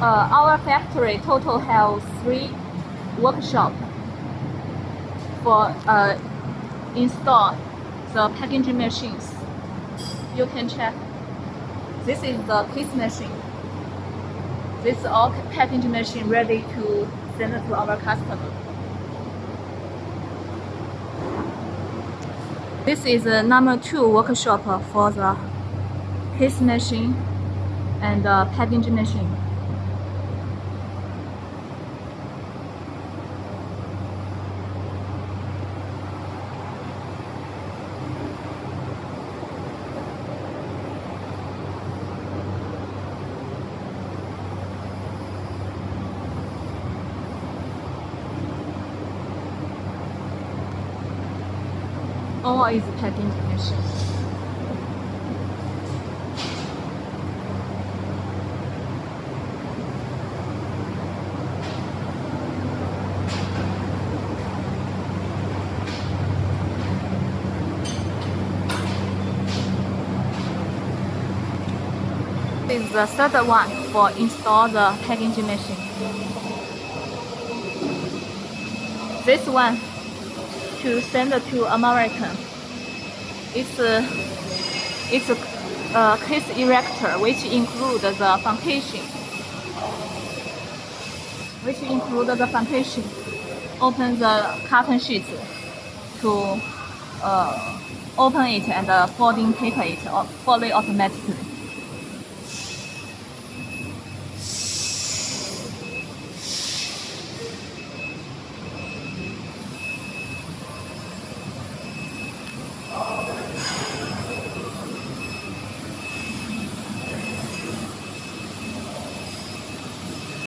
Our factory total have 3 workshops for install the packaging machines. You can check. This is the case machine. This is all packaging machine ready to send to our customer. This is the number 2 workshop for the case machine and the packaging machine. All is packaging machine. This is the third one for install the packaging machine. This one to send to American. It's a case erector which includes the foundation. Open the carton sheets to open it and folding paper it fully automatically.